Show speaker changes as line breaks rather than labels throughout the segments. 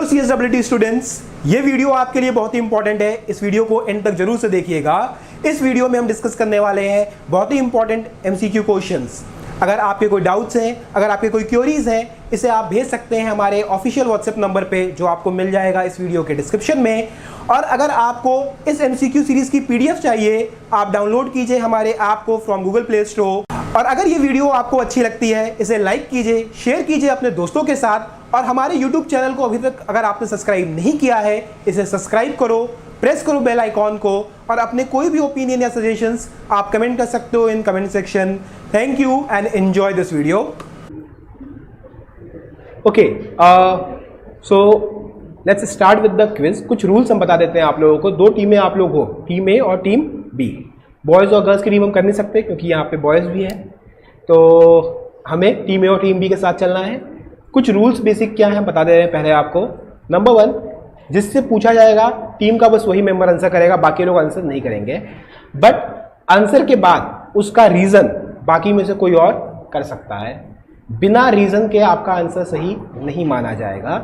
Hello CSWT students, ये video आपके लिए बहुत ही इंपॉर्टेंट है। इस वीडियो को एंड तक जरूर से देखिएगा। इस वीडियो में हम डिस्कस करने वाले हैं बहुत ही इंपॉर्टेंट MCQ क्वेश्चंस। अगर आपके कोई डाउट्स हैं, अगर आपके कोई क्वेरीज हैं, इसे आप भेज सकते हैं हमारे ऑफिशियल व्हाट्सएप नंबर पे जो आपको मिल जाएगा इस वीडियो के डिस्क्रिप्शन में। और अगर आपको इस MCQ सीरीज की PDF चाहिए, आप डाउनलोड कीजिए हमारे ऐप को फ्रॉम गूगल प्ले स्टोर। और अगर ये वीडियो आपको अच्छी लगती है, इसे लाइक कीजिए, शेयर कीजिए अपने दोस्तों के साथ। और हमारे YouTube चैनल को अभी तक अगर आपने सब्सक्राइब नहीं किया है, इसे सब्सक्राइब करो, प्रेस करो बेल आइकॉन को। और अपने कोई भी ओपिनियन या सजेशंस आप कमेंट कर सकते हो in comment section. Thank you and enjoy this video. Okay, so let's start with the quiz. कुछ रूल्स हम बता देते हैं आप लोगों को। दो टीमें आप लोग हो, टीम ए और टीम बी। बॉयज़ और गर्ल्स की टीम हम कर नहीं सकते क्योंकि यहाँ पे बॉयज़ भी हैं, तो हमें टीम ए और टीम बी के साथ चलना है। कुछ रूल्स बेसिक क्या है हम बता दे रहे हैं पहले आपको। नंबर 1, जिससे पूछा जाएगा टीम का बस वही मेंबर आंसर करेगा, बाकी लोग आंसर नहीं करेंगे। बट आंसर के बाद उसका रीजन बाकी में से कोई और कर सकता है। बिना रीजन के आपका आंसर सही नहीं माना जाएगा,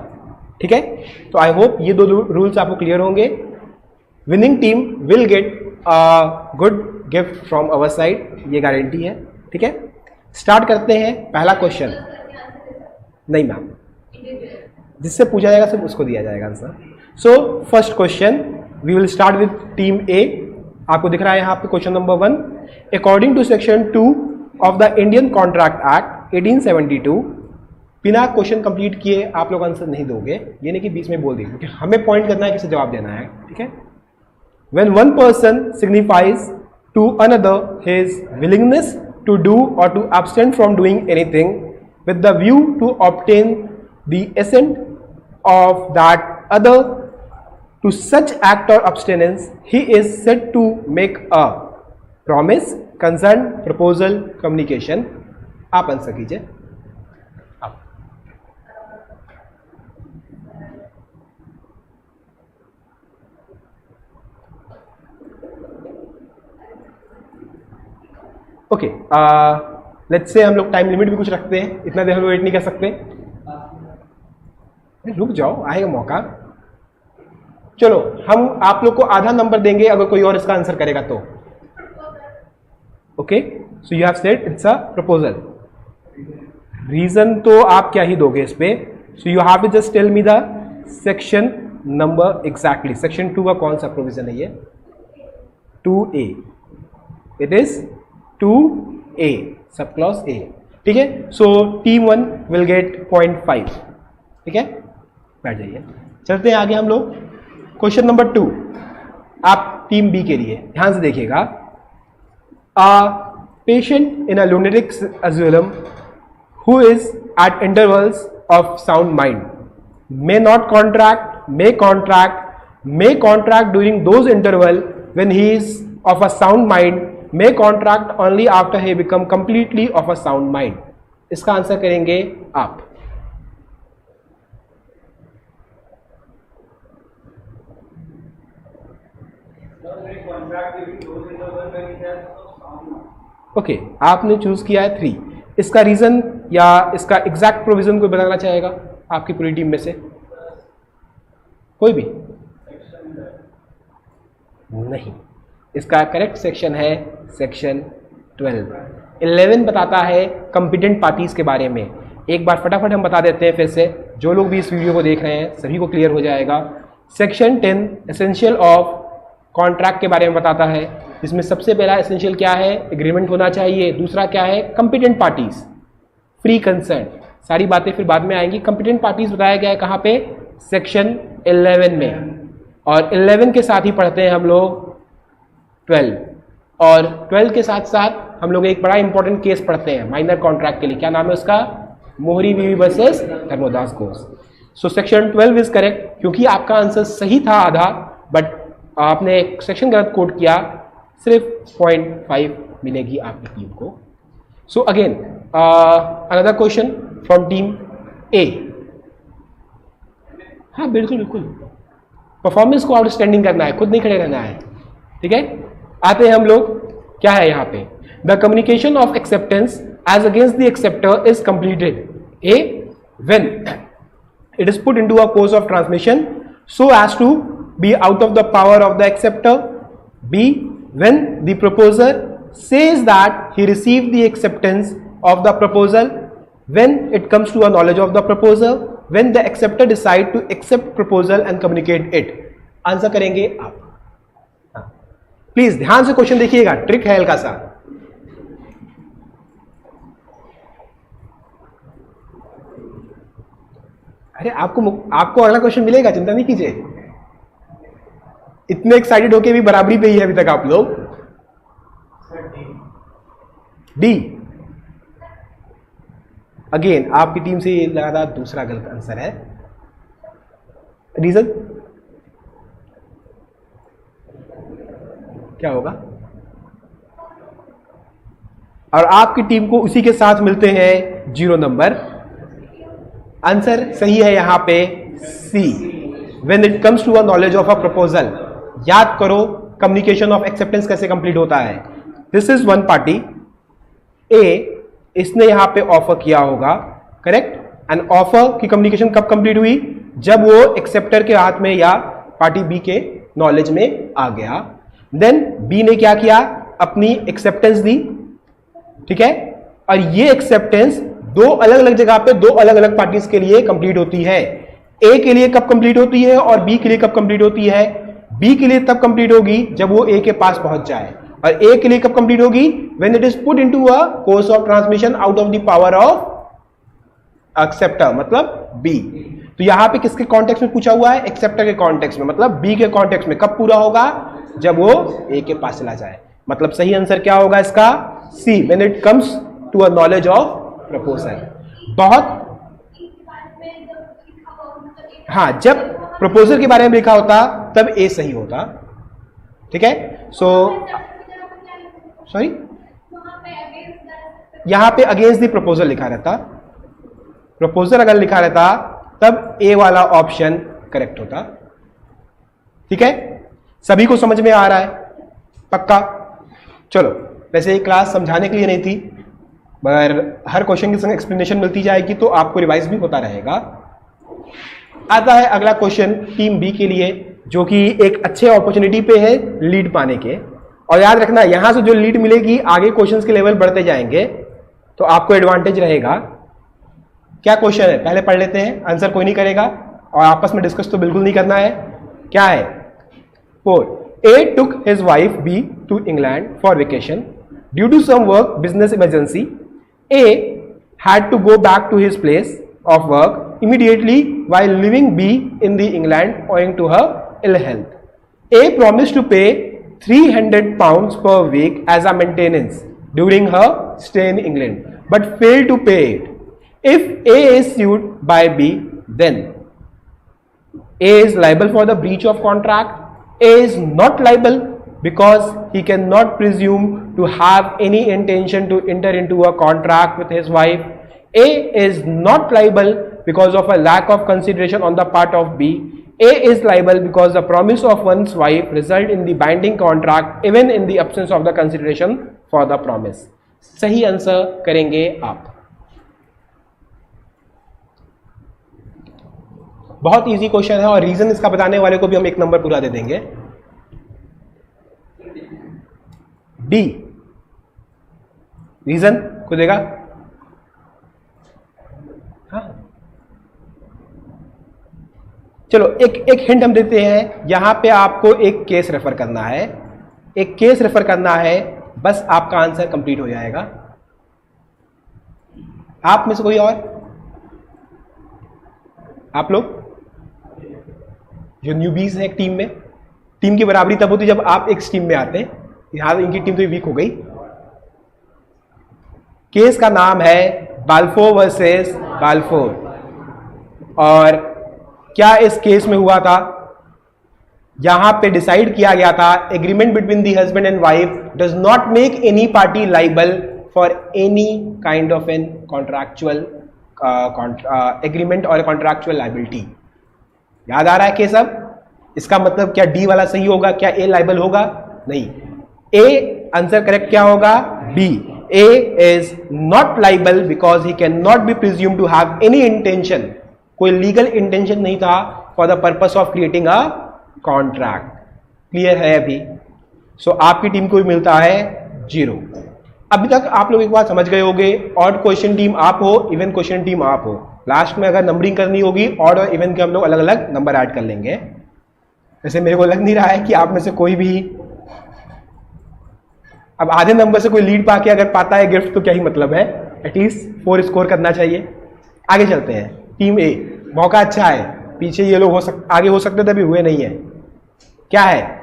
ठीक है। तो आई होप ये दो रूल्स आपको क्लियर होंगे। Winning team will get a good gift from our side, ये गारंटी है, ठीक है। स्टार्ट करते हैं। पहला क्वेश्चन, नहीं मैम, जिससे पूछा जाएगा सिर्फ उसको दिया जाएगा answer. So first question we will start with team A. आपको दिख रहा है यहाँ पे question number 1। According to section 2 of the Indian contract act 1872, बिना क्वेश्चन कंप्लीट किए आप लोग आंसर नहीं दोगे, ये नहीं कि बीच में बोल दी, क्योंकि हमें पॉइंट करना है, किसे जवाब देना है, ठीक है। When one person signifies to another his willingness to do or to abstain from doing anything with the view to obtain the assent of that other to such act or abstinence, he is said to make a promise, consent, proposal, communication. आप answer कीजिए। Okay, let's say हम लोग time limit भी कुछ रखते हैं, इतना देर हम वेट नहीं कर सकते। रुक जाओ, आएगा मौका। चलो, हम आप लोग को आधा नंबर देंगे अगर कोई और इसका आंसर करेगा तो। Okay, so you have said it's a proposal. Reason तो आप क्या ही दोगे इस पे। So you have to just tell me the section number exactly. Section 2 का कौन सा प्रोविजन है ये? 2A। It is 2A, sub clause A, ठीक है। सो टीम 1 विल गेट 0.5, ठीक है। बैठ जाइए, चलते हैं आगे हम लोग। क्वेश्चन नंबर 2 आप टीम बी के लिए ध्यान से देखिएगा। A patient in a lunatic asylum who is at intervals of sound mind may not contract, may contract during those interval when he is of a sound mind, may contract only after he become completely of a sound mind. इसका answer करेंगे आप। Okay, आपने choose किया है 3। इसका reason या इसका exact provision कोई बताना चाहेगा आपकी पूरी टीम में से? कोई भी नहीं। इसका करेक्ट सेक्शन है सेक्शन 12। 11 बताता है कॉम्पिटेंट पार्टीज के बारे में। एक बार फटाफट हम बता देते हैं फिर से, जो लोग भी इस वीडियो को देख रहे हैं सभी को क्लियर हो जाएगा। सेक्शन 10 एसेंशियल ऑफ कॉन्ट्रैक्ट के बारे में बताता है, जिसमें सबसे पहला एसेंशियल क्या है? एग्रीमेंट होना चाहिए। दूसरा क्या है? Competent parties, free consent. सारी बातें फिर बाद में आएंगी। कॉम्पिटेंट पार्टीज बताया गया है कहाँ पे? सेक्शन 11 में। और 11 के साथ ही पढ़ते हैं हम लोग 12, और 12 के साथ साथ हम लोग एक बड़ा इंपॉर्टेंट केस पढ़ते हैं माइनर कॉन्ट्रैक्ट के लिए। क्या नाम है उसका? मोहरी बीवी versus Dharmodas Ghosh. So section 12 is correct, क्योंकि आपका आंसर सही था आधा, बट आपने एक सेक्शन गलत कोट किया, सिर्फ 0.5 मिलेगी आपकी टीम को। So again another question from team A. हाँ बिल्कुल बिल्कुल, परफॉर्मेंस को आउटस्टैंडिंग करना है, खुद नहीं खड़े रहना है, ठीक है। आते हैं हम लोग, क्या है यहाँ पे? The communication of acceptance as against the acceptor is completed. A, when it is put into a course of transmission so as to be out of the power of the acceptor. B, when the proposer says that he received the acceptance of the proposal, when it comes to a knowledge of the proposer, when the acceptor decide to accept proposal and communicate it. Answer करेंगे आप. Please ध्यान से question देखिएगा, trick है हल्का सा. अरे आपको अगला क्वेश्चन मिलेगा, चिंता नहीं कीजिए. इतने एक्साइटेड होके भी बराबरी पे ही है अभी तक आप लोग. डी, अगेन आपकी टीम से लगातार दूसरा गलत आंसर है. रीजन क्या होगा? और आपकी टीम को उसी के साथ मिलते हैं 0 नंबर. आंसर सही है यहां पे see, when it comes to a knowledge of a proposal. याद करो कम्युनिकेशन ऑफ एक्सेप्टेंस कैसे कंप्लीट होता है. This is one party A, इसने यहां पे ऑफर किया होगा, करेक्ट. एंड ऑफर की कम्युनिकेशन कब कंप्लीट हुई? जब वो एक्सेप्टर के हाथ में या पार्टी बी के नॉलेज में आ गया. देन बी ने क्या किया? अपनी एक्सेप्टेंस दी, ठीक है. और ये एक्सेप्टेंस दो अलग अलग जगह पे दो अलग अलग पार्टीज के लिए कंप्लीट होती है. ए के लिए कब कंप्लीट होती है और बी के लिए कब कंप्लीट होती है? बी के लिए तब कंप्लीट होगी जब वो ए के पास पहुंच जाए. और ए के लिए कब कंप्लीट होगी? When it is put into a course of transmission out of the power of acceptor, मतलब बी. तो यहां पे किसके कॉन्टेक्स्ट में पूछा हुआ है? एक्सेप्टर के कॉन्टेक्स्ट में, मतलब बी के कॉन्टेक्स्ट में. कब पूरा होगा? जब वो ए के पास चला जाए. मतलब सही आंसर क्या होगा इसका? See, when it comes to a knowledge of proposal. बहुत हाँ, जब प्रपोजल के बारे में लिखा होता तब ए सही होता, ठीक है. सॉरी, यहां पे अगेंस्ट द प्रपोजल लिखा रहता. प्रपोजल अगर लिखा रहता तब ए वाला ऑप्शन करेक्ट होता, ठीक है. सभी को समझ में आ रहा है? पक्का? चलो, वैसे ये क्लास समझाने के लिए नहीं थी, पर हर क्वेश्चन के संग एक्सप्लेनेशन मिलती जाएगी तो आपको रिवाइज भी होता रहेगा. आता है अगला क्वेश्चन टीम बी के लिए, जो कि एक अच्छे अपॉर्चुनिटी पे है लीड पाने के. और याद रखना, यहां से जो लीड मिलेगी आगे क्वेश्चंस के लेवल बढ़ते जाएंगे तो आपको एडवांटेज रहेगा. क्या क्वेश्चन है पहले पढ़ लेते हैं. आंसर कोई नहीं करेगा और आपस में डिस्कस तो बिल्कुल नहीं करना है. क्या है? 4. A took his wife B to England for vacation. Due to some work business emergency, A had to go back to his place of work immediately while leaving B in the England owing to her ill health. A promised to pay £300 per week as a maintenance during her stay in England, but failed to pay it. If A is sued by B, then A is liable for the breach of contract. A is not liable because he cannot presume to have any intention to enter into a contract with his wife. A is not liable because of a lack of consideration on the part of B. A is liable because the promise of one's wife result in the binding contract even in the absence of the consideration for the promise. सही answer करेंगे आप. बहुत easy question है और reason इसका बताने वाले को भी हम 1 नंबर पूरा दे देंगे. डी, रीजन को देगा. हाँ, चलो एक हिंट हम देते हैं. यहां पे आपको एक केस रेफर करना है, एक केस रेफर करना है, बस आपका आंसर कंप्लीट हो जाएगा. आप में से कोई और? आप लोग जो न्यूबीज हैं टीम में, टीम की बराबरी तब होती जब आप एक टीम में आते हैं. यहां इनकी टीम तो वीक हो गई. केस का नाम है बाल्फोर वर्सेस बाल्फोर. और क्या इस केस में हुआ था? यहां पे डिसाइड किया गया था agreement between the husband and wife does not make any party liable for any kind of an contractual agreement और कॉन्ट्रैक्चुअल लाइबिलिटी. याद आ रहा है केस? अब इसका मतलब क्या डी वाला सही होगा? क्या ए लाइबल होगा? नहीं. ए आंसर करेक्ट क्या होगा? B. A is not liable because he can not be presumed to have any intention. कोई लीगल इंटेंशन नहीं था for the purpose of creating a contract. Clear है अभी? सो आपकी टीम को भी मिलता है 0। अभी तक आप लोग एक बात समझ गए होंगे, ऑड क्वेश्चन टीम आप हो, इवन क्वेश्चन टीम आप हो। लास्ट में अगर नंबरिंग करनी होगी ऑड और इवन के हम लोग अलग अलग नंबर ऐड कर लेंगे। वैसे मेरे को लग नहीं रहा है कि आप में से कोई भी अब आधे नंबर से कोई लीड पाके अगर पाता है गिफ्ट तो क्या ही मतलब है, एटलीस्ट 4 स्कोर करना चाहिए। आगे चलते हैं। टीम ए, मौका अच्छा है, पीछे ये लोग आगे हो सकते थे, अभी हुए नहीं है। क्या है?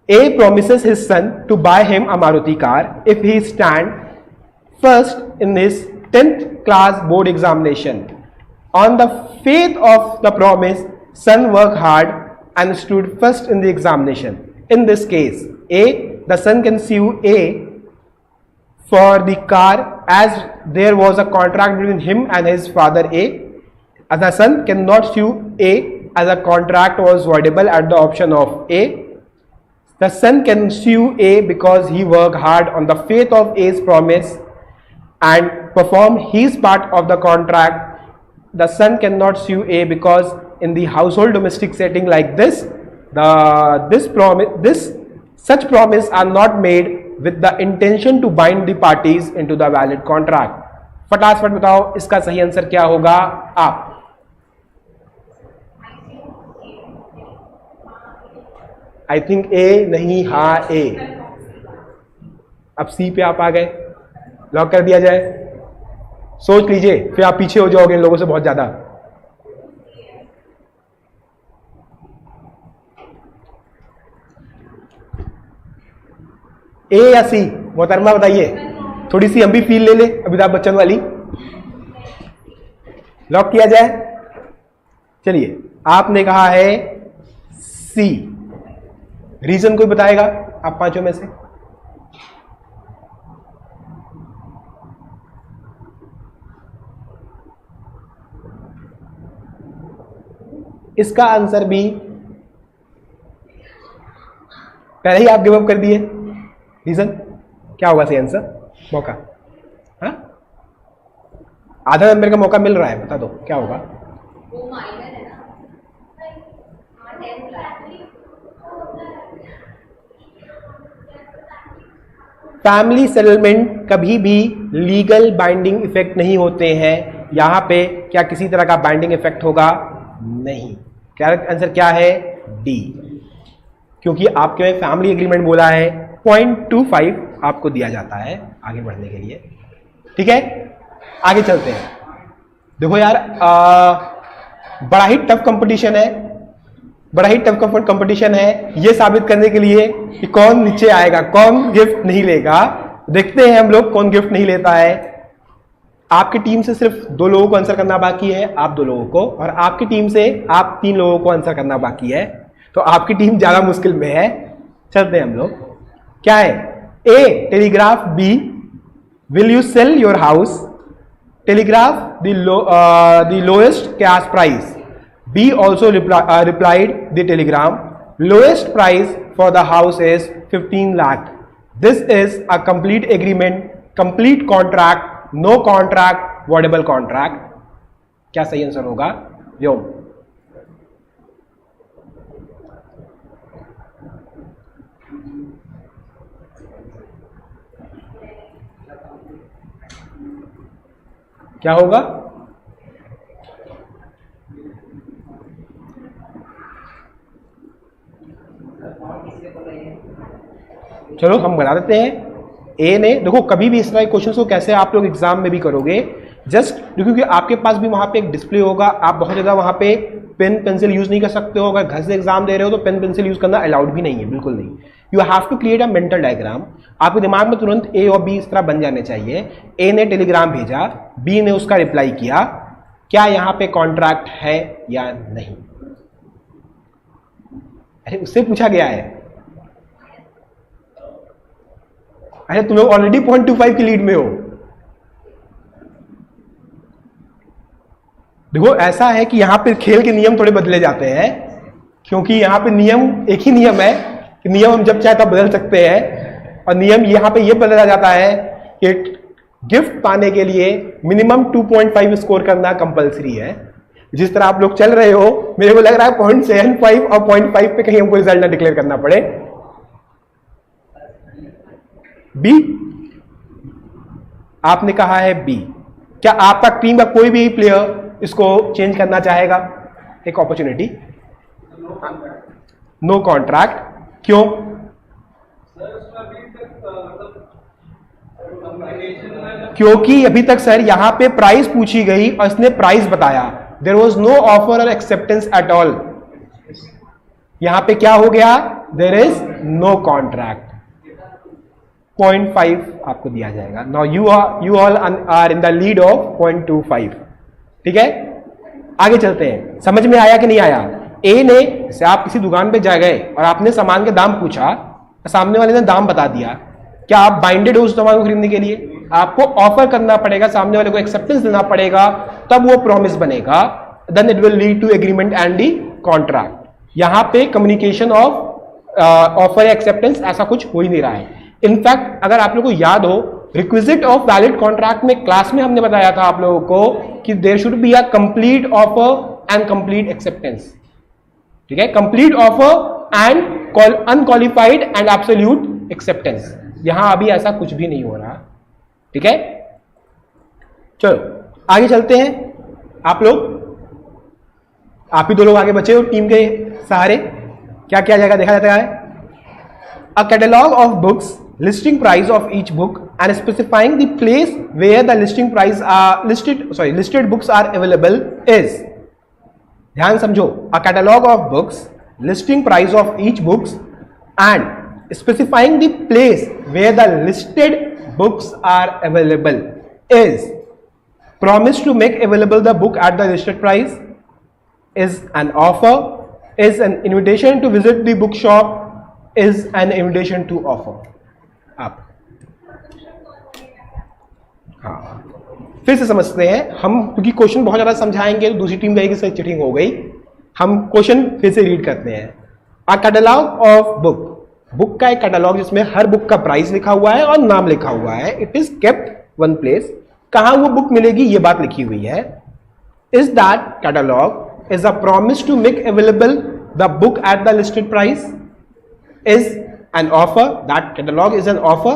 A promises his son to buy him a Maruti car if he stand first in his 10th class board examination. On the faith of the promise, son worked hard and stood first in the examination. In this case, A, the son can sue A for the car as there was a contract between him and his father A. As the son cannot sue A as a contract was voidable at the option of A. The son can sue A because he worked hard on the faith of A's promise and perform his part of the contract. The son cannot sue A because in the household domestic setting like this, such promise are not made with the intention to bind the parties into the valid contract. फटाफट बताओ इसका सही answer क्या होगा? आप I think ए नहीं, हाँ ए। अब सी पे आप आ गए, लॉक कर दिया जाए। सोच लीजिए, फिर आप पीछे हो जाओगे इन लोगों से बहुत ज्यादा। ए या सी? मोहतरमा बताइए, थोड़ी सी हम भी फील ले ले अमिताभ बच्चन वाली। लॉक किया जाए? चलिए, आपने कहा है सी। रीजन कोई बताएगा आप पांचों में से? इसका आंसर भी पहले ही आप गिव अप कर दिए। रीजन क्या होगा सही आंसर? मौका, हाँ? आधा नंबर का मौका मिल रहा है, बता दो क्या होगा? वो माइनर है ना। फैमिली सेटलमेंट कभी भी लीगल बाइंडिंग इफेक्ट नहीं होते हैं। यहां पे क्या किसी तरह का बाइंडिंग इफेक्ट होगा? नहीं। करेक्ट आंसर क्या है? डी। क्योंकि आपके में फैमिली एग्रीमेंट बोला है, 0.25 आपको दिया जाता है आगे बढ़ने के लिए। ठीक है, आगे चलते हैं। देखो यार, बड़ा ही टफ कंपटीशन है, बड़ा ही टफ कंपटीशन है ये साबित करने के लिए कि कौन नीचे आएगा, कौन गिफ्ट नहीं लेगा। देखते हैं हम लोग कौन गिफ्ट नहीं लेता है। आपकी टीम से सिर्फ 2 लोगों को आंसर करना बाकी है, आप 2 लोगों को, और आपकी टीम से आप 3 लोगों को आंसर करना बाकी है। तो आपकी टीम ज्यादा मुश्किल में है। चलते हैं हम लोग। क्या है? A, telegraph B, will you sell your house? Telegraph the lowest cash price. B also replied the telegram. Lowest price for the house is 15 lakh. This is a complete agreement, complete contract, no contract, voidable contract. क्या सही answer होगा? व्योम। क्या होगा? चलो हम बता देते हैं। ए ने, देखो कभी भी इस तरह के क्वेश्चंस को कैसे आप लोग एग्जाम में भी करोगे, जस्ट क्योंकि आपके पास भी वहां पे एक डिस्प्ले होगा, आप बहुत ज्यादा वहां पे पेन पेंसिल यूज नहीं कर सकते हो। अगर घर से एग्जाम दे रहे हो तो पेन पेंसिल यूज करना अलाउड भी नहीं है, बिल्कुल नहीं। You have to create a mental diagram. आपके दिमाग में तुरंत ए और बी इस तरह बन जाने चाहिए। ए ने टेलीग्राम भेजा, बी ने उसका रिप्लाई किया, क्या यहां पे कॉन्ट्रैक्ट है या नहीं? अरे उससे पूछा गया है। अरे तुम लोग ऑलरेडी 0.25 की लीड में हो। देखो ऐसा है कि यहां पे खेल के नियम थोड़े बदले जाते हैं, क्योंकि यहां पे नियम एक ही नियम है कि नियम हम जब चाहे तब बदल सकते हैं। और नियम यहां पे ये बदला जाता है कि गिफ्ट पाने के लिए मिनिमम 2.5 स्कोर करना कंपलसरी है। जिस तरह आप लोग चल रहे हो, मेरे को लग रहा है 0.75 और 0.5 पे कहीं हमको रिजल्ट ना डिक्लेयर करना पड़े। बी, आपने कहा है बी। क्या आपका टीम का कोई भी प्लेयर इसको चेंज करना चाहेगा? एक अपॉर्चुनिटी। नो कॉन्ट्रैक्ट, क्यों? क्योंकि अभी तक सर यहां पे प्राइस पूछी गई और इसने प्राइस बताया, देयर वाज नो ऑफर और एक्सेप्टेंस एट ऑल। यहां पे क्या हो गया? There is no contract. 0.5 आपको दिया जाएगा। Now you all are in the lead of 0.25। ठीक है, आगे चलते हैं। समझ में आया कि नहीं आया? ए ने, जैसे आप किसी दुकान पे जा गए और आपने सामान के दाम पूछा, सामने वाले ने दाम बता दिया, क्या आप बाइंडेड हो उस सामान को खरीदने के लिए? आपको ऑफर करना पड़ेगा, सामने वाले को एक्सेप्टेंस देना पड़ेगा, तब वो प्रॉमिस बनेगा। Then it will lead to agreement and the contract. यहां पे कम्युनिकेशन ऑफ ऑफर एक्सेप्टेंस ऐसा कुछ हो ही नहीं रहा है। इनफैक्ट अगर आप लोगों को याद हो, रिक्विजिट ऑफ वैलिड कॉन्ट्रैक्ट में क्लास में हमने बताया था आप लोगों को कि there should be a complete offer and complete acceptance. ठीक है, complete offer and unqualified and absolute acceptance. यहां अभी ऐसा कुछ भी नहीं हो रहा। ठीक है, चलो आगे चलते हैं। आप ही दो लोग आगे बचे हो टीम के सहारे। क्या किया जाएगा देखा जाता है। A catalog of books, listing price of each book and specifying the place where the listed books are available is। ध्यान समझो, a catalog of books, listing price of each books and specifying the place where the listed books are available is promise to make available the book at the listed price, is an offer, is an invitation to visit the bookshop, is an invitation to offer। आप हाँ फिर से समझते हैं हम, क्योंकि question बहुत ज्यादा समझाएंगे तो दूसरी टीम कहेगी सर चीटिंग हो गई। हम क्वेश्चन फिर से रीड करते हैं। अ कैटलॉग ऑफ बुक, बुक का एक कैटलॉग जिसमें हर बुक का प्राइस लिखा हुआ है और नाम लिखा हुआ है। It is kept one place. कहां वो बुक मिलेगी ये बात लिखी हुई है। Is that catalogue is a promise to make available the book at the listed price, is an offer, that catalog is an offer,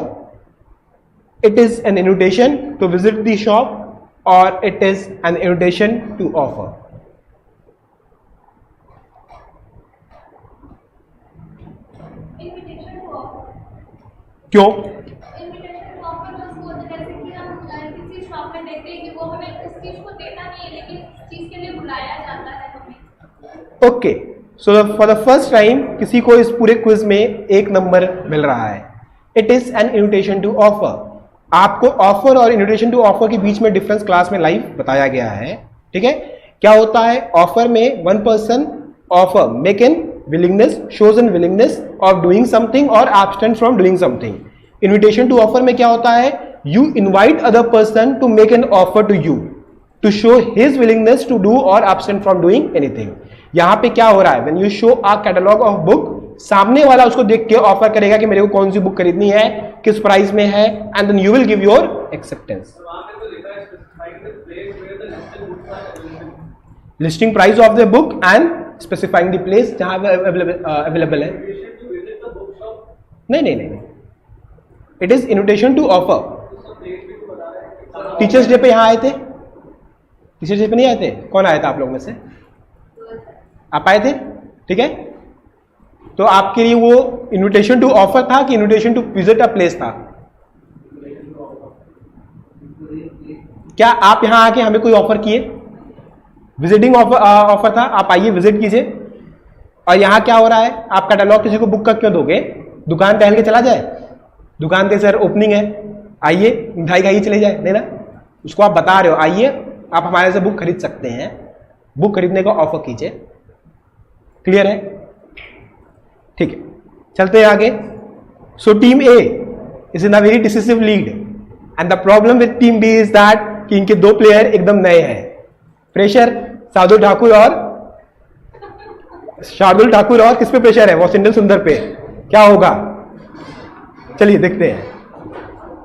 it is an invitation to visit the shop, or it is an invitation to offer।
Invitation to offer।
क्यों?
Invitation to offer उसको जैसे कि हम किसी shop में देखते हैं कि वो हमें उस चीज को देता नहीं है, लेकिन उस चीज के लिए बुलाया जाता है हमें।
Okay, so for the first time किसी को इस पूरे क्विज में एक नंबर मिल रहा है। It is an invitation to offer. आपको ऑफर और इन्विटेशन टू ऑफर के बीच में डिफरेंस क्लास में लाइव बताया गया है। ठीक है, क्या होता है? ऑफर में one person offer make an willingness, shows an willingness of doing something और abstain from doing something. Invitation to offer में क्या होता है? You invite other person to make an offer to you to show his willingness to do और abstain from doing anything. यहां पे क्या हो रहा है? When you show a catalogue of book, सामने वाला उसको देख के ऑफर करेगा कि मेरे को कौन सी बुक खरीदनी है, किस प्राइस में है, and then you will give your acceptance. Listing price of the book and specifying the place जहां अवेलेबल है। नहीं, it is invitation to offer. Teachers day पे यहां आए थे? टीचर्स डे पे नहीं आए थे? कौन आया था आप लोग में से? आप आए थे? ठीक है, तो आपके लिए वो इन्विटेशन टू ऑफर था कि invitation to visit a place था? क्या आप यहां आके हमें कोई ऑफर किए? विजिटिंग ऑफर था, आप आइए विजिट कीजिए। और यहां क्या हो रहा है? आप कैटलॉग किसी को बुक का क्यों दोगे? दुकान टहल के चला जाए, दुकान के सर ओपनिंग है, आइए मिठाई खाइए चले जाए, नहीं ना, उसको आप बता रहे हो आइए आप हमारे से बुक खरीद सकते हैं, बुक खरीदने का ऑफर कीजिए। क्लियर है? ठीक है, चलते हैं आगे। So team A is in a very decisive lead and the problem with team B is that कि इनके दो प्लेयर एकदम नए हैं। प्रेशर शार्दुल ठाकुर और किस पे प्रेशर है? वॉशिंगटन सुंदर पे। क्या होगा? चलिए देखते हैं।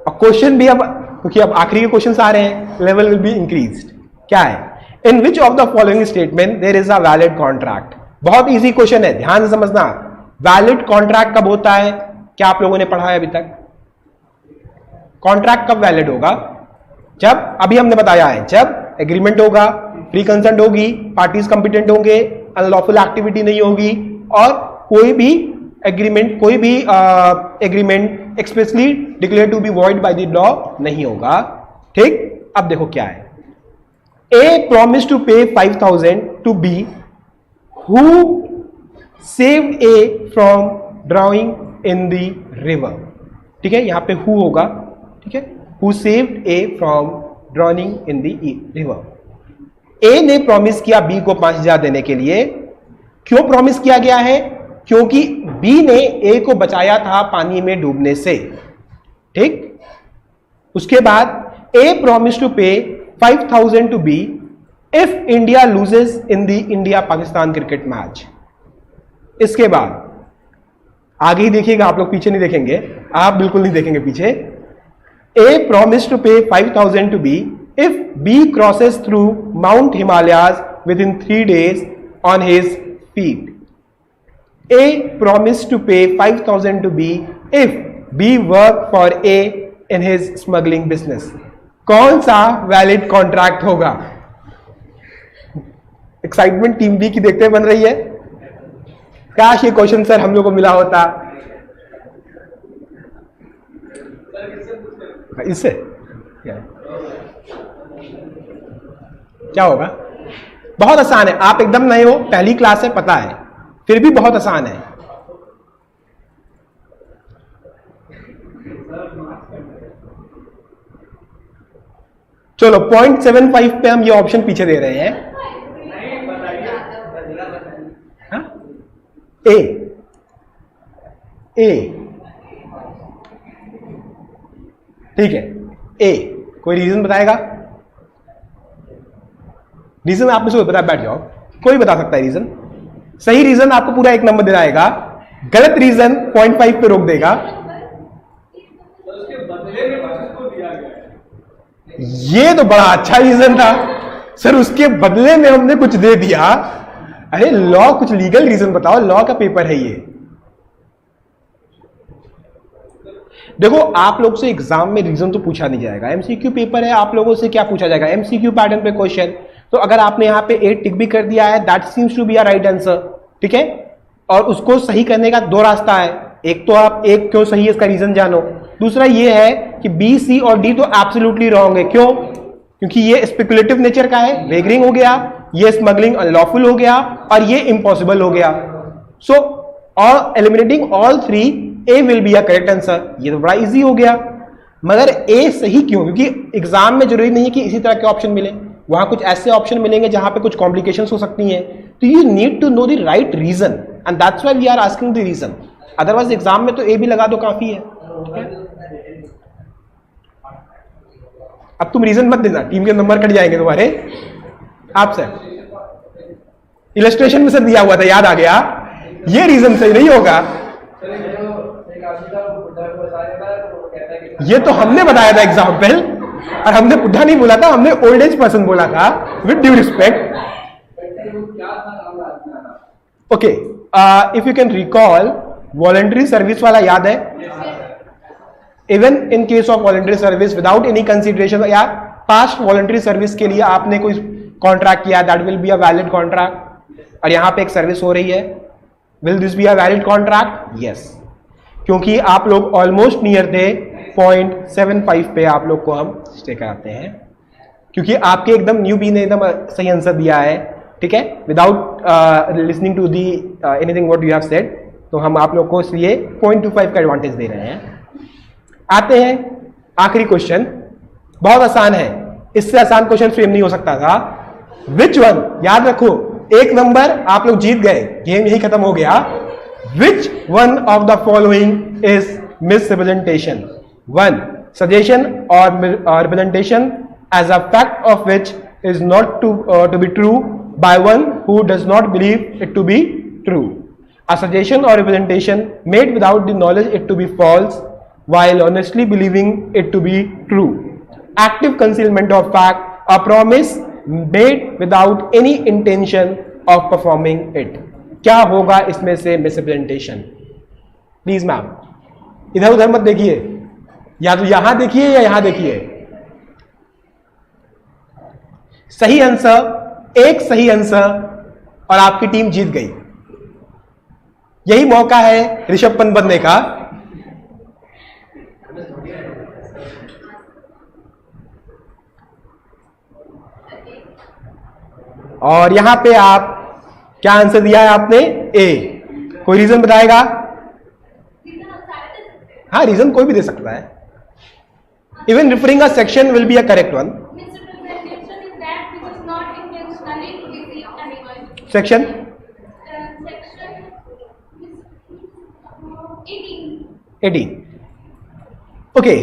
और क्वेश्चन भी अब, क्योंकि अब आखिरी के क्वेश्चन आ रहे हैं, लेवल विल बी इंक्रीज्ड। क्या है? In which of the following statement there is a valid contract. बहुत इजी क्वेश्चन है, ध्यान से समझना। वैलिड कॉन्ट्रैक्ट कब होता है, क्या आप लोगों ने पढ़ा है अभी तक? कॉन्ट्रैक्ट कब वैलिड होगा? जब, अभी हमने बताया है, जब एग्रीमेंट होगा, प्री कंसेंट होगी, पार्टीज कंपिटेंट होंगे, अनलॉफुल एक्टिविटी नहीं होगी, और कोई भी agreement expressly declared to be void by the law नहीं होगा। ठीक, अब देखो क्या है। A promised to pay 5,000 to B, who saved A from drowning in the river। ठीक है, यहां पे who होगा, ठीक है, who saved A from drowning in the river। A ने प्रॉमिस किया B को 5,000 देने के लिए। क्यों प्रॉमिस किया गया है? क्योंकि B ने A को बचाया था पानी में डूबने से। ठीक, उसके बाद A promised to pay 5,000 to B if India loses in the India-Pakistan cricket match। इसके बाद आगे ही देखिएगा आप लोग, पीछे नहीं देखेंगे, आप बिल्कुल नहीं देखेंगे पीछे। A promised to pay 5,000 to B if B crosses through Mount Himalayas within 3 days on his feet। A promised to pay 5,000 to B if B work for A in his smuggling business। कौन सा valid contract होगा? Excitement team B की देखते बन रही है। काश ये क्वेश्चन सर हम लोग को मिला होता। इससे क्या होगा? बहुत आसान है, आप एकदम नए हो, पहली क्लास है, पता है, फिर भी बहुत आसान है। चलो 0.75 पे हम ये ऑप्शन पीछे दे रहे हैं। हाँ? ए ठीक है, ए। कोई रीजन बताएगा? रीजन आप में से बता, बैठ जाओ, कोई बता सकता है रीजन। सही रीजन आपको पूरा 1 नंबर दिलाएगा, गलत रीजन 0.5 पे रोक देगा। ये तो बड़ा अच्छा रीजन था सर, उसके बदले में हमने कुछ दे दिया। अरे लॉ, कुछ लीगल रीजन बताओ, लॉ का पेपर है ये। देखो, आप लोग से एग्जाम में रीजन तो पूछा नहीं जाएगा, एमसीक्यू पेपर है, आप लोगों से क्या पूछा जाएगा? एमसीक्यू पैटर्न पे क्वेश्चन। तो अगर आपने यहां पे 8 टिक भी कर दिया है, that seems to be a right answer. ठीक है, और उसको सही करने का 2 रास्ता है। एक तो आप एक क्यों सही है इसका रीजन जानो, दूसरा ये है कि बी, सी और डी तो एब्सोल्युटली रॉन्ग है। क्यों? क्योंकि ये स्पेकुलेटिव नेचर का है, वेगरिंग हो गया, ये स्मगलिंग अनलॉफुल हो गया, और ये इम्पॉसिबल हो गया। सो और eliminating all 3, A will be a correct answer. ये तो बड़ा इजी हो गया। मगर ए सही क्यों? क्योंकि एग्जाम में जरूरी नहीं है कि इसी तरह के ऑप्शन मिले, वहां कुछ ऐसे ऑप्शन मिलेंगे जहां पे कुछ कॉम्प्लिकेशंस हो सकती हैं। तो you need to know the right reason, and that's why we are asking the reason. Otherwise exam में तो ए भी लगा दो, काफी है। अब तुम रीजन मत देना, टीम के नंबर कट जाएंगे तुम्हारे। आपसे इलस्ट्रेशन में से दिया हुआ था, याद आ गया, ये रीजन सही नहीं होगा। ये तो हमने बताया था एग्जाम्पल, और हमने बुढ़ा नहीं बोला था, हमने ओल्ड एज पर्सन बोला था, with due respect. Okay, if you can recall, voluntary service वाला याद है? Even in case of voluntary service without any consideration, या पास्ट वॉलंटरी सर्विस के लिए आपने कोई कॉन्ट्रैक्ट किया, that will be a valid contract. और यहां पे एक सर्विस हो रही है, will this be a valid contract? Yes, क्योंकि आप लोग ऑलमोस्ट नियर थे 0.75 पे आप लोग को हम स्टे कराते हैं, क्योंकि आपके एकदम न्यू बी ने एकदम सही आंसर दिया है। ठीक है, without listening to the anything what you have said, तो हम आप लोग को इसलिए 0.25 का एडवांटेज दे रहे हैं। आते हैं आखिरी क्वेश्चन, बहुत आसान है, इससे आसान क्वेश्चन फ्रेम नहीं हो सकता था। विच वन, याद रखो, 1 नंबर आप लोग जीत गए, गेम यही खत्म हो गया। Which one of the following is misrepresentation? 1, suggestion or representation as a fact of which is not to be true by one who does not believe it to be true. A suggestion or representation made without the knowledge it to be false while honestly believing it to be true. Active concealment of fact, a promise made without any intention of performing it. क्या होगा इसमें से misrepresentation? Please ma'am इधर उधर मत देखिए, या तो यहां देखिए या यहां देखिए। सही आंसर, एक सही आंसर और आपकी टीम जीत गई। यही मौका है ऋषभ पंत बनने का। और यहां पे आप क्या आंसर दिया है आपने? ए। कोई रीजन बताएगा? हाँ, रीजन कोई भी दे सकता है। Even referring a section will be a correct one. Section 18। Okay,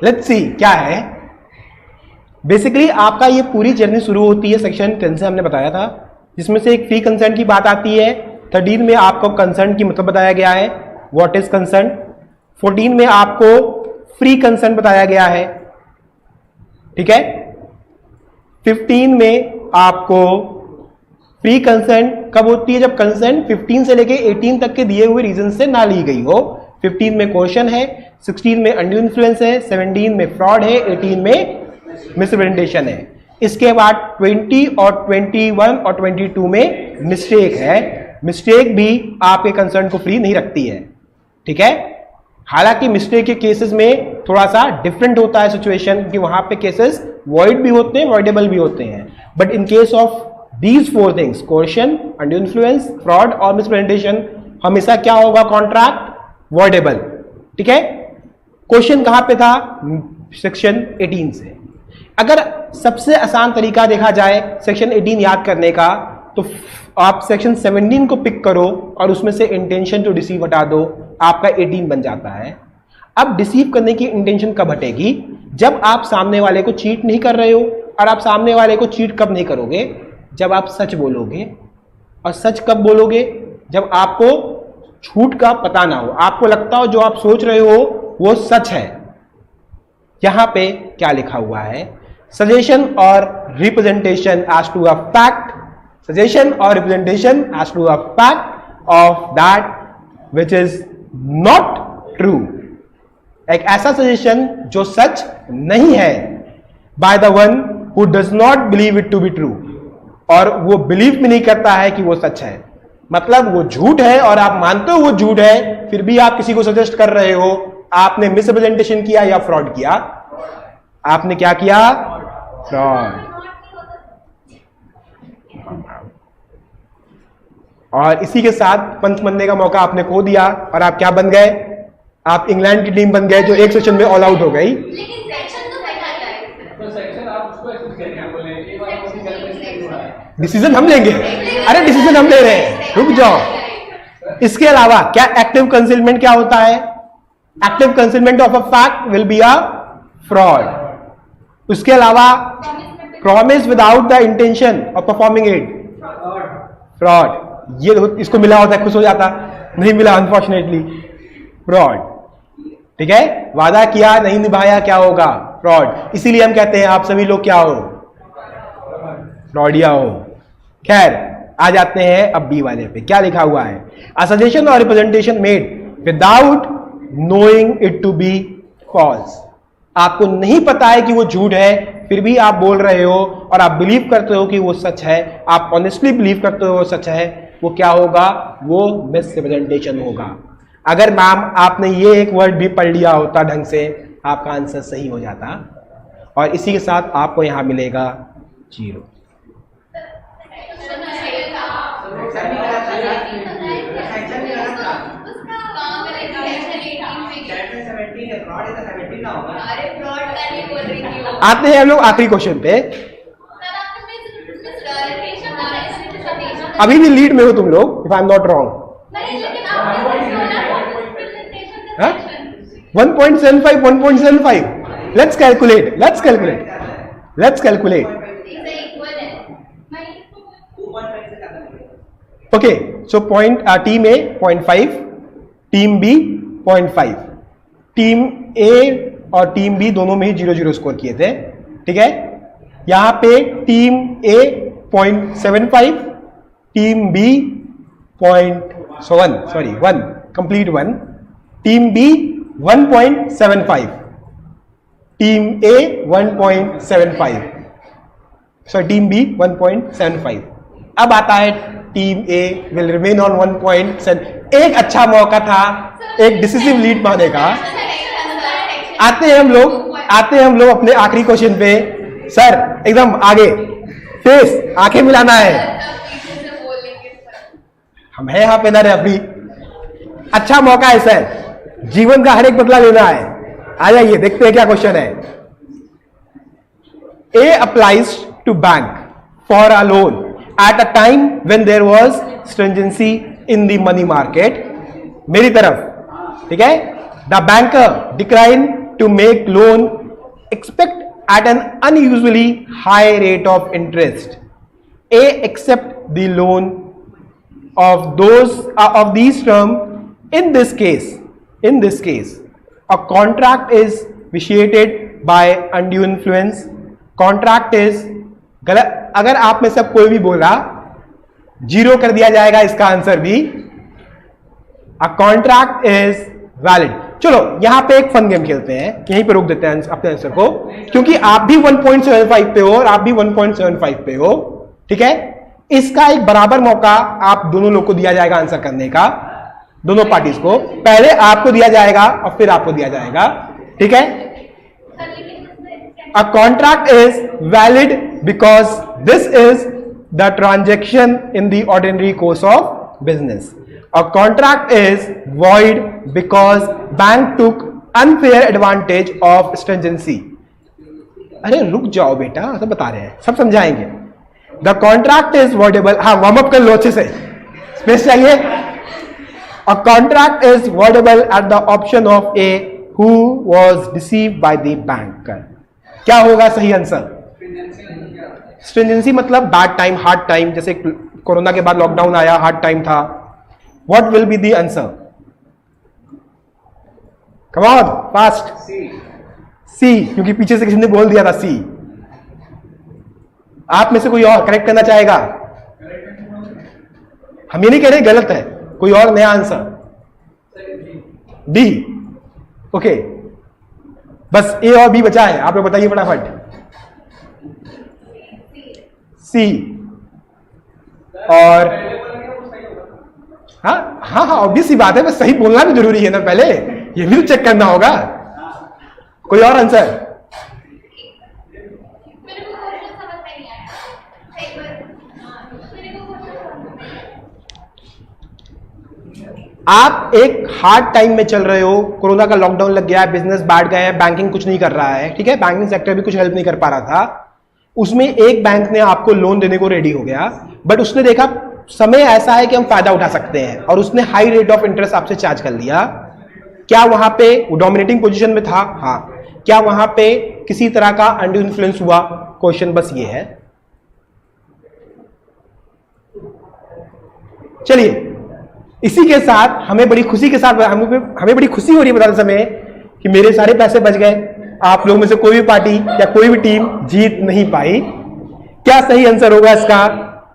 let's see क्या है। बेसिकली आपका ये पूरी जर्नी शुरू होती है सेक्शन 10 से, हमने बताया था, जिसमें से एक फ्री कंसेंट की बात आती है। 13 में आपको कंसेंट की मतलब बताया गया है, व्हाट इज कंसेंट। 14 में आपको फ्री कंसेंट बताया गया है, ठीक है। 15 में आपको फ्री कंसेंट कब होती है? जब कंसेंट 15 से लेके 18 तक के दिए हुए रीजन से ना ली गई हो। 15 में क्वेश्चन है, 16 में अंड्यू इन्फ्लुएंस है, 17 में फ्रॉड है, 18 में मिसरिप्रेजेंटेशन है। इसके बाद 20 और 21 और 22 में मिस्टेक है। मिस्टेक भी आपके कंसर्न को फ्री नहीं रखती है, ठीक है। हालांकि मिस्टेक के केसेस में थोड़ा सा डिफरेंट होता है सिचुएशन, कि वहां पे केसेस वॉइड भी होते हैं, वॉइडेबल भी होते हैं। But in case of these 4 things, question, under influence, fraud और मिसप्रेजेंटेशन, हमेशा क्या होगा? कॉन्ट्रैक्ट वॉइडेबल, ठीक है। क्वेश्चन कहां पे था? सेक्शन 18 से। अगर सबसे आसान तरीका देखा जाए सेक्शन 18 याद करने का, तो आप सेक्शन 17 को पिक करो और उसमें से इंटेंशन टू डिसीव हटा दो, आपका 18 बन जाता है। अब डिसीव करने की इंटेंशन कब हटेगी? जब आप सामने वाले को चीट नहीं कर रहे हो। और आप सामने वाले को चीट कब नहीं करोगे? जब आप सच बोलोगे। और सच कब बोलोगे? जब आपको झूठ का पता ना हो, आपको लगता हो जो आप सोच रहे हो वो सच है। यहां पे क्या लिखा हुआ है? सजेशन और representation as to a fact, suggestion और representation as to a fact of that which is not true. एक ऐसा सजेशन जो सच नहीं है, by the one who does not believe it to be true, और वो बिलीव भी नहीं करता है कि वो सच है। मतलब वो झूठ है और आप मानते हो वो झूठ है, फिर भी आप किसी को सजेस्ट कर रहे हो। आपने मिसरिप्रेजेंटेशन किया या फ्रॉड किया? आपने क्या किया? फ्रॉड। और इसी के साथ पंच बनने का मौका आपने खो दिया, और आप क्या बन गए? आप इंग्लैंड की टीम बन गए जो एक सेशन में ऑल आउट हो गई। डिसीजन हम लेंगे? अरे डिसीजन हम ले रहे हैं, रुक जाओ। इसके अलावा क्या एक्टिव कंसीलमेंट क्या होता है? Active concealment of a fact will be a fraud. उसके अलावा promise without the intention of performing it, fraud. ये इसको मिला होता है, खुश हो जाता, नहीं मिला अनफॉर्चुनेटली, फ्रॉड, ठीक है। वादा किया नहीं निभाया, क्या होगा? फ्रॉड। इसीलिए हम कहते हैं आप सभी लोग क्या हो? फ्रॉडिया हो। खैर, आ जाते हैं अब बी वाले पे। क्या लिखा हुआ है? अ सजेशन और representation made without knowing it to be false. आपको नहीं पता है कि वो झूठ है, फिर भी आप बोल रहे हो और आप बिलीव करते हो कि वो सच है, आप ऑनेस्टली बिलीव करते हो वो सच है, वो क्या होगा? वो मिसरिप्रेजेंटेशन होगा। अगर मैम आपने ये एक वर्ड भी पढ़ लिया होता ढंग से, आपका आंसर सही हो जाता, और इसी के साथ आपको यहां मिलेगा 0। आते हैं हम लोग आखिरी क्वेश्चन पे। अभी भी लीड में हो तुम लोग, if I am not wrong. 1.75, 1.75। Let's calculate, let's calculate, let's calculate. Okay, so point team A 0.5, team B 0.5। Team A और टीम बी दोनों में ही 0-0 स्कोर किए थे, ठीक है। यहां पे team A 0.75, team B 1 complete 1, team B 1.75, team A 1.75, sorry team B 1.75। अब आता है team A will remain on 1.7। एक अच्छा मौका था एक डिसिसिव लीड पाने का। आते हैं हम लोग अपने आखिरी क्वेश्चन पे। सर एकदम आगे फेस, आंखें मिलाना है, हम है यहां पे ना रेफरी। अच्छा मौका है सर, जीवन का हर एक बदला लेना है। आ जाइए देखते हैं क्या क्वेश्चन है। A applies to bank for a loan at a time when there was stringency in the money market। मेरी तरफ, ठीक है, the banker declined to make loan expect at an unusually high rate of interest। A accept the loan of these term। In this case a contract is vitiated by undue influence। contract is गलत, अगर आप में से कोई भी बोला 0 कर दिया जाएगा इसका आंसर भी। A contract is valid. चलो यहां पे एक फन गेम खेलते हैं, यहीं पे रोक देते हैं अपने आंसर को, क्योंकि आप भी 1.75 पे हो और आप भी 1.75 पे हो, ठीक है। इसका एक बराबर मौका आप दोनों लोग को दिया जाएगा आंसर करने का, दोनों पार्टीज को। पहले आपको दिया जाएगा और फिर आपको दिया जाएगा, ठीक है। A contract is valid because this is the transaction in the ordinary course of business। A contract is void because bank took unfair advantage of stringency। अरे रुक जाओ बेटा, सब बता रहे हैं, सब समझाएंगे। The contract is voidable। हाँ, वार्म अप कर लो अच्छे से, स्पेस चाहिए। A contract is voidable at the option of A who was deceived by the banker। क्या होगा सही आंसर? स्ट्रिंजेंसी मतलब बैड टाइम, हार्ड टाइम, जैसे कोरोना के बाद लॉकडाउन आया, हार्ड टाइम था। What will be the answer? Come on fast. See, क्योंकि पीछे से किसी ने बोल दिया था सी। आप में से कोई और करेक्ट करना चाहेगा? हम ये नहीं कह रहे गलत है, कोई और नया आंसर? डी। ओके, बस ए और बी बचा है, आप लोग बताइए फटाफट। सी और हाँ हाँ हाँ ऑब्वियस सी बात है, बस सही बोलना भी जरूरी है ना, पहले ये भी तो चेक करना होगा। कोई और आंसर? आप एक हार्ड टाइम में चल रहे हो, कोरोना का लॉकडाउन लग गया है, बिजनेस बैठ गया है, बैंकिंग कुछ नहीं कर रहा है, ठीक है, बैंकिंग सेक्टर भी कुछ हेल्प नहीं कर पा रहा था। उसमें एक बैंक ने आपको लोन देने को रेडी हो गया, बट उसने देखा समय ऐसा है कि हम फायदा उठा सकते हैं, और उसने हाई रेट ऑफ इंटरेस्ट आपसे चार्ज कर लिया। क्या वहां पे वो डोमिनेटिंग पोजीशन में था? हाँ। क्या वहां पे किसी तरह का अंडू इन्फ्लुएंस हुआ? क्वेश्चन बस ये है। चलिए, इसी के साथ हमें बड़ी खुशी के साथ हमें बड़ी खुशी हो रही है बताते समय कि मेरे सारे पैसे बच गए। आप लोग में से कोई भी पार्टी या कोई भी टीम जीत नहीं पाई। क्या सही आंसर होगा इसका?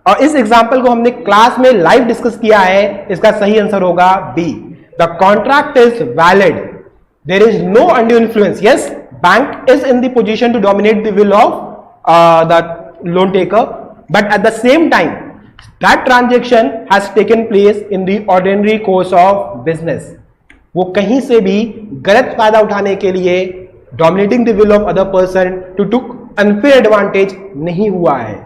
और इस एग्जाम्पल को हमने क्लास में लाइव डिस्कस किया है, इसका सही आंसर होगा B. The contract is valid, there is no undue influence. Yes, bank is in the position to dominate the will of the loan taker, but at the same time that transaction has taken place in the ordinary course of business। वो कहीं से भी गलत फायदा उठाने के लिए dominating the will of other person to took unfair advantage नहीं हुआ है।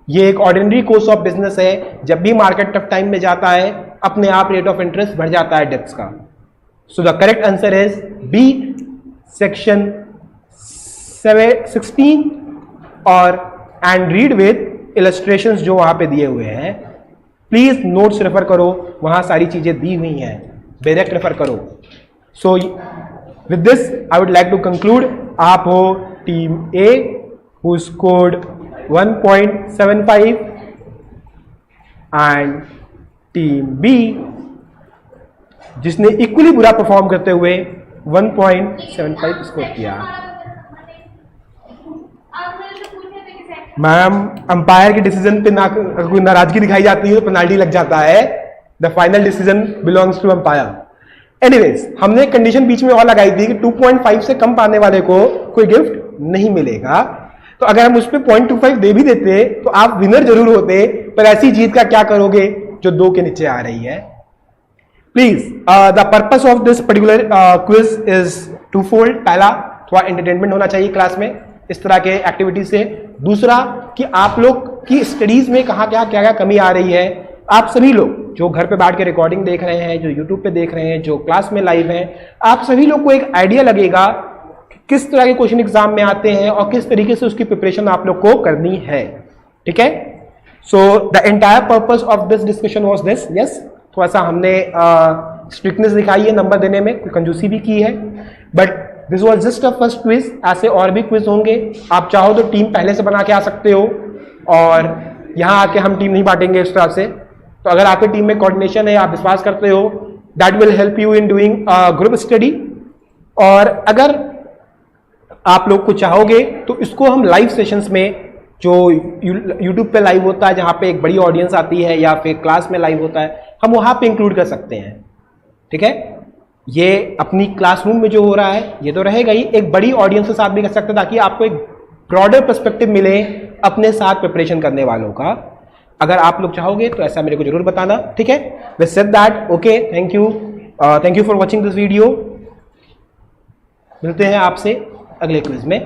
ये एक ordinary course of business है। जब भी मार्केट टफ टाइम में जाता है, अपने आप रेट ऑफ इंटरेस्ट बढ़ जाता है डेप्स का। So the correct answer is B, section 16 और एंड रीड विद इलस्ट्रेशंस जो वहां पे दिए हुए हैं। प्लीज नोट्स रेफर करो, वहां सारी चीजें दी हुई हैं, डायरेक्ट रेफर करो। So with this I would like to conclude. आप हो team A who scored 1.75 and team B जिसने इक्वली बुरा परफॉर्म करते हुए 1.75 स्कोर किया।
आप मुझे पूछे
मैम अंपायर के डिसीजन पे कोई नाराजगी दिखाई जाती है तो पेनाल्टी लग जाता है। The final decision belongs to umpire. Anyways, हमने कंडीशन बीच में और लगाई थी कि 2.5 से कम पाने वाले को कोई गिफ्ट नहीं मिलेगा। तो अगर हम उस पर 0.25 दे भी देते तो आप विनर जरूर होते, पर ऐसी जीत का क्या करोगे जो 2 के नीचे आ रही है। Please, the purpose of this particular quiz is twofold. पहला, थोड़ा एंटरटेनमेंट होना चाहिए क्लास में इस तरह के एक्टिविटी से। दूसरा कि आप लोग की स्टडीज में कहाँ क्या कमी आ रही है। आप सभी लोग जो घर पे बैठ के रिकॉर्डिंग देख रहे हैं, जो यूट्यूब पे देख रहे हैं, जो क्लास में लाइव हैं, आप सभी लोग को एक आइडिया लगेगा कि किस तरह के क्वेश्चन एग्जाम में आते हैं और किस तरीके से उसकी प्रिपरेशन आप लोग को करनी है। ठीक है, so the entire purpose of this discussion was this. Yes, थोड़ा सा हमने स्ट्रिक्टनेस दिखाई है नंबर देने में, कोई कंजूसी भी की है, but this was just a first quiz. ऐसे और भी क्विज होंगे। आप चाहो तो टीम पहले से बना के आ सकते हो और यहां आके हम टीम नहीं बांटेंगे इस तरह से। तो अगर आपकी टीम में कोऑर्डिनेशन है, आप विश्वास करते हो, that will help you in doing group study. और अगर आप लोग को चाहोगे तो इसको हम लाइव सेशंस में, जो यूट्यूब पे लाइव होता है जहां पे एक बड़ी ऑडियंस आती है, या फिर क्लास में लाइव होता है, हम वहां पे इंक्लूड कर सकते हैं। ठीक है, ये अपनी क्लासरूम में जो हो रहा है ये तो रहेगा ही, एक बड़ी ऑडियंस के साथ भी कर सकते हैं ताकि आपको एक ब्रॉडर पर्सपेक्टिव मिले अपने साथ प्रिपरेशन करने वालों का। अगर आप लोग चाहोगे तो ऐसा मेरे को जरूर बताना। ठीक है, with said that, okay, thank you for watching this video. मिलते हैं आपसे अगले क्विज में।